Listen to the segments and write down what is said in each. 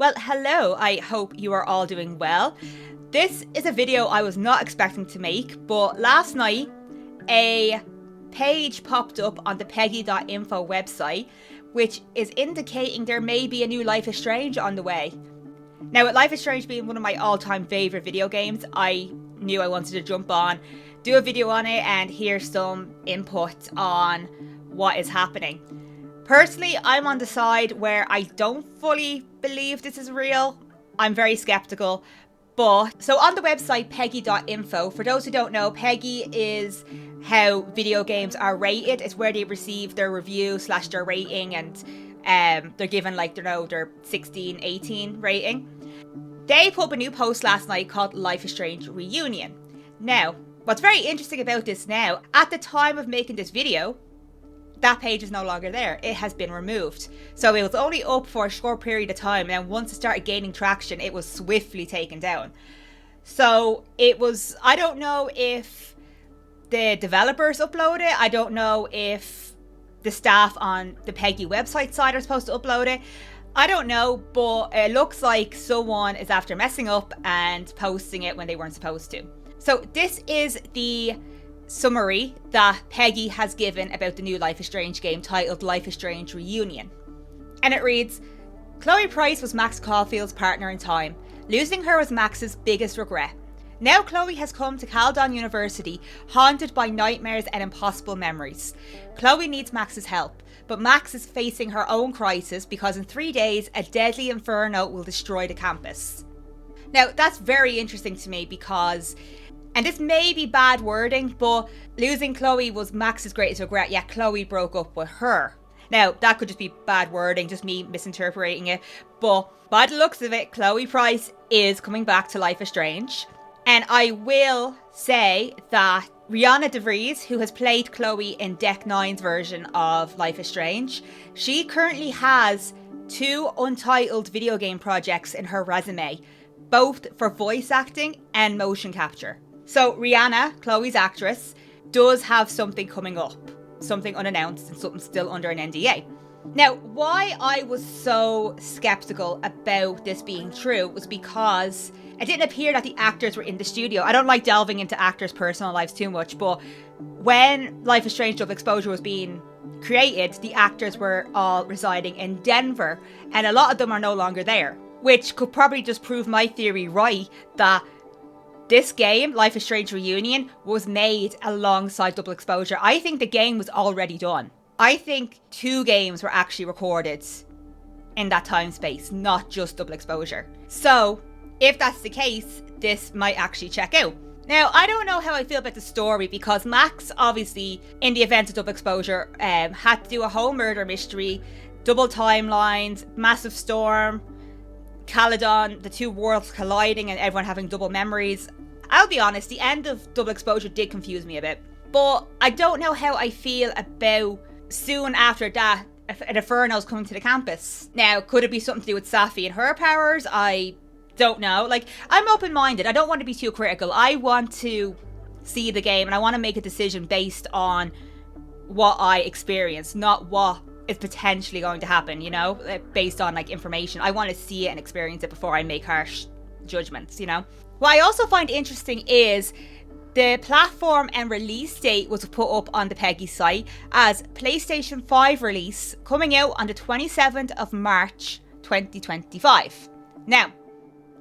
Well, hello, I hope you are all doing well. This is a video I was not expecting to make, but last night a page popped up on the Peggy.info website, which is indicating there may be a new Life is Strange on the way. Now, with Life is Strange being one of my all-time favourite video games, I knew I wanted to jump on, do a video on it, and hear some input on what is happening. Personally, I'm on the side where I don't fully believe this is real. I'm very skeptical. But, so on the website Peggy.info, for those who don't know, Peggy is how video games are rated. It's where they receive their review / their rating, and they're given like, their 16, 18 rating. They put up a new post last night called Life is Strange Reunion. Now, what's very interesting about this now, at the time of making this video, that page is no longer there. It has been removed. So it was only up for a short period of time, and once it started gaining traction, it was swiftly taken down. So it was, I don't know if the developers upload it. I don't know if the staff on the Peggy website side are supposed to upload it. I don't know, but it looks like someone is after messing up and posting it when they weren't supposed to. So this is the summary that Peggy has given about the new Life is Strange game titled Life is Strange Reunion. And it reads, Chloe Price was Max Caulfield's partner in time. Losing her was Max's biggest regret. Now Chloe has come to Caledon University, haunted by nightmares and impossible memories. Chloe needs Max's help, but Max is facing her own crisis because in 3 days, a deadly inferno will destroy the campus. Now, that's very interesting to me because, and this may be bad wording, but losing Chloe was Max's greatest regret, yet Chloe broke up with her. Now, that could just be bad wording, just me misinterpreting it, but by the looks of it, Chloe Price is coming back to Life is Strange. And I will say that Rihanna DeVries, who has played Chloe in Deck 9's version of Life is Strange, she currently has 2 untitled video game projects in her resume, both for voice acting and motion capture. So Rihanna, Chloe's actress, does have something coming up, something unannounced and something still under an NDA. Now, why I was so skeptical about this being true was because it didn't appear that the actors were in the studio. I don't like delving into actors' personal lives too much, but when Life is Strange Double Exposure was being created, the actors were all residing in Denver, and a lot of them are no longer there, which could probably just prove my theory right, that this game, Life is Strange Reunion, was made alongside Double Exposure. I think the game was already done. I think 2 games were actually recorded in that time space, not just Double Exposure. So, if that's the case, this might actually check out. Now, I don't know how I feel about the story because Max, obviously, in the event of Double Exposure, had to do a whole murder mystery, double timelines, massive storm, Caledon, the 2 worlds colliding and everyone having double memories. I'll be honest, the end of Double Exposure did confuse me a bit. But I don't know how I feel about soon after that, an inferno's coming to the campus. Now, could it be something to do with Safi and her powers? I don't know. Like, I'm open-minded. I don't want to be too critical. I want to see the game and I want to make a decision based on what I experience, not what is potentially going to happen, you know, based on like information. I want to see it and experience it before I make harsh judgments, you know. What I also find interesting is the platform and release date was put up on the Peggy site as PlayStation 5 release coming out on the 27th of March 2025. Now,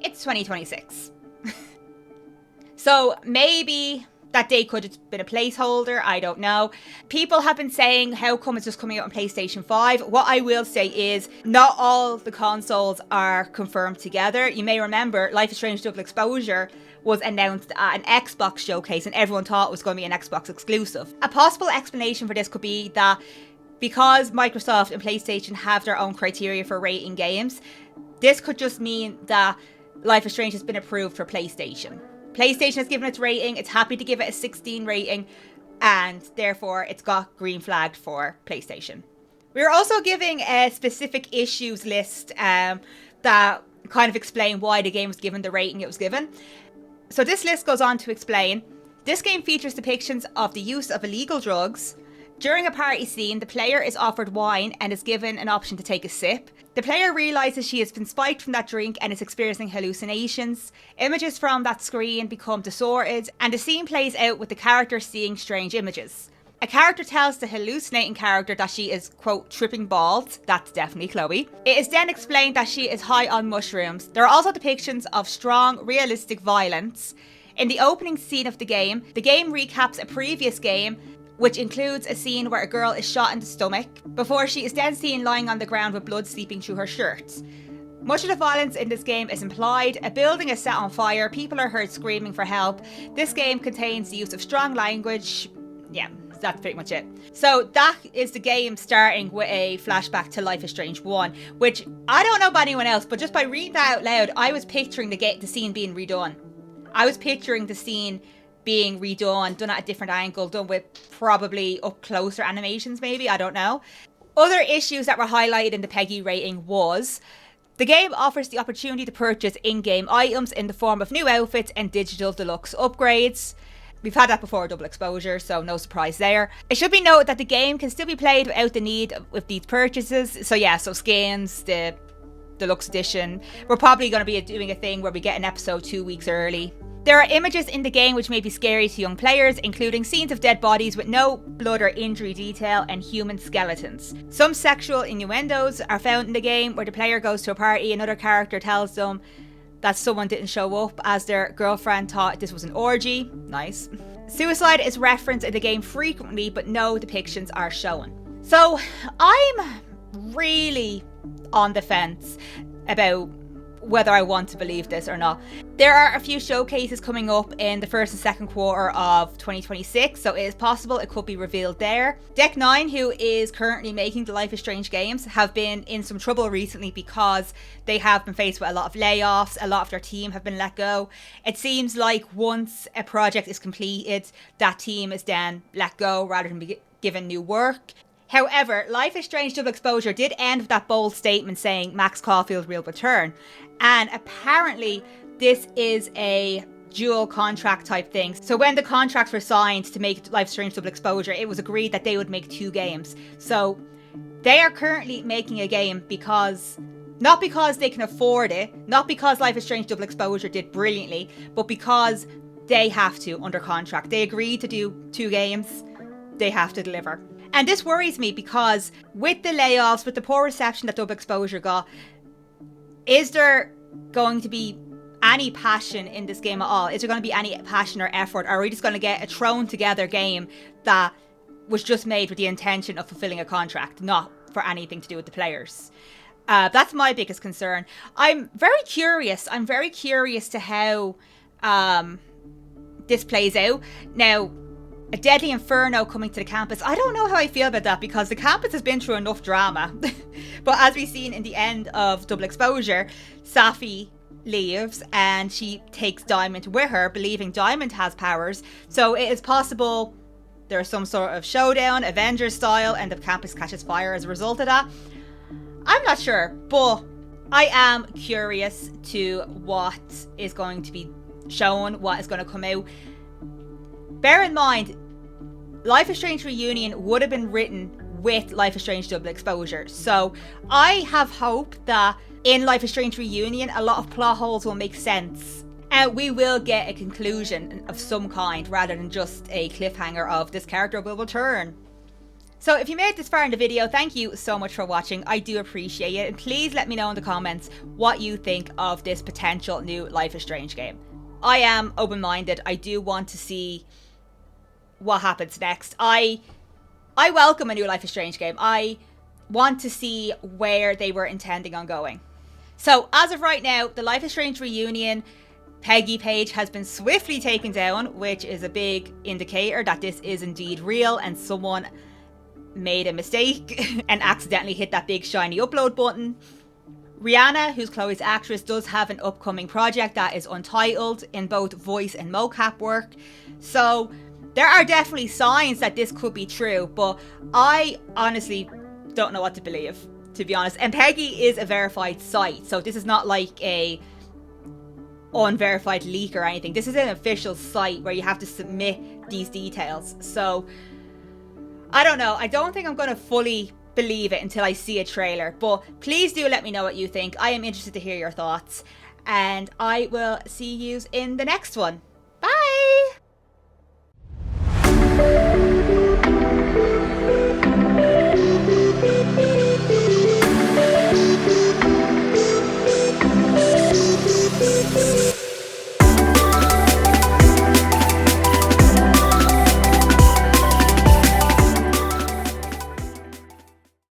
it's 2026. So maybe that date could have been a placeholder, I don't know. People have been saying, how come it's just coming out on PlayStation 5? What I will say is, not all the consoles are confirmed together. You may remember, Life is Strange Double Exposure was announced at an Xbox showcase and everyone thought it was going to be an Xbox exclusive. A possible explanation for this could be that because Microsoft and PlayStation have their own criteria for rating games, this could just mean that Life is Strange has been approved for PlayStation. PlayStation has given its rating, it's happy to give it a 16 rating, and therefore it's got green flagged for PlayStation. We're also giving a specific issues list that kind of explain why the game was given the rating it was given. So this list goes on to explain, this game features depictions of the use of illegal drugs, During a party scene, the player is offered wine and is given an option to take a sip. The player realises she has been spiked from that drink and is experiencing hallucinations. Images from that screen become distorted, and the scene plays out with the character seeing strange images. A character tells the hallucinating character that she is, quote, tripping balls. That's definitely Chloe. It is then explained that she is high on mushrooms. There are also depictions of strong, realistic violence. In the opening scene of the game recaps a previous game, which includes a scene where a girl is shot in the stomach, before she is then seen lying on the ground with blood seeping through her shirt. Much of the violence in this game is implied. A building is set on fire, people are heard screaming for help. This game contains the use of strong language. Yeah, that's pretty much it. So that is the game starting with a flashback to Life is Strange 1, which I don't know about anyone else, but just by reading that out loud, I was picturing the scene being redone. I was picturing the scene being redone, done at a different angle, done with probably up closer animations maybe, I don't know. Other issues that were highlighted in the Peggy rating was the game offers the opportunity to purchase in-game items in the form of new outfits and digital deluxe upgrades. We've had that before, double exposure, so no surprise there. It should be noted that the game can still be played without the need of these purchases. So yeah, so skins, the deluxe edition. We're probably going to be doing a thing where we get an episode 2 weeks early. There are images in the game which may be scary to young players, including scenes of dead bodies with no blood or injury detail and human skeletons. Some sexual innuendos are found in the game where the player goes to a party, another character tells them that someone didn't show up as their girlfriend thought this was an orgy. Nice. Suicide is referenced in the game frequently, but no depictions are shown. So I'm really on the fence about whether I want to believe this or not. There are a few showcases coming up in the first and second quarter of 2026, so it is possible it could be revealed there. Deck 9, who is currently making the Life is Strange games, have been in some trouble recently because they have been faced with a lot of layoffs. A lot of their team have been let go. It seems like once a project is completed, that team is then let go rather than be given new work. However, Life is Strange Double Exposure did end with that bold statement saying Max Caulfield will return. And apparently this is a dual contract type thing. So when the contracts were signed to make Life is Strange Double Exposure, it was agreed that they would make 2 games. So they are currently making a game because, not because they can afford it, not because Life is Strange Double Exposure did brilliantly, but because they have to under contract. They agreed to do 2 games. They have to deliver. And this worries me because with the layoffs, with the poor reception that Double Exposure got, is there going to be any passion in this game at all? Is there going to be any passion or effort? Or are we just going to get a thrown together game that was just made with the intention of fulfilling a contract, not for anything to do with the players? That's my biggest concern. I'm very curious. I'm very curious to how this plays out. Now, a deadly inferno coming to the campus. I don't know how I feel about that because the campus has been through enough drama. But as we've seen in the end of Double Exposure, Safi leaves and she takes Diamond with her, believing Diamond has powers. So it is possible there's some sort of showdown, Avengers style, and the campus catches fire as a result of that. I'm not sure, but I am curious to what is going to be shown, what is going to come out. Bear in mind, Life is Strange Reunion would have been written with Life is Strange Double Exposure. So I have hope that in Life is Strange Reunion, a lot of plot holes will make sense. And we will get a conclusion of some kind rather than just a cliffhanger of this character will return. So if you made it this far in the video, thank you so much for watching. I do appreciate it. And please let me know in the comments what you think of this potential new Life is Strange game. I am open-minded. I do want to see what happens next. I welcome a new Life is Strange game. I want to see where they were intending on going. So as of right now, the Life is Strange Reunion Peggy page has been swiftly taken down, which is a big indicator that this is indeed real and someone made a mistake and accidentally hit that big shiny upload button. Rihanna, who's Chloe's actress, does have an upcoming project that is untitled in both voice and mocap work. So there are definitely signs that this could be true, but I honestly don't know what to believe, to be honest. And Peggy is a verified site, so this is not like a unverified leak or anything. This is an official site where you have to submit these details. So I don't know. I don't think I'm going to fully believe it until I see a trailer. But please do let me know what you think. I am interested to hear your thoughts. And I will see you in the next one.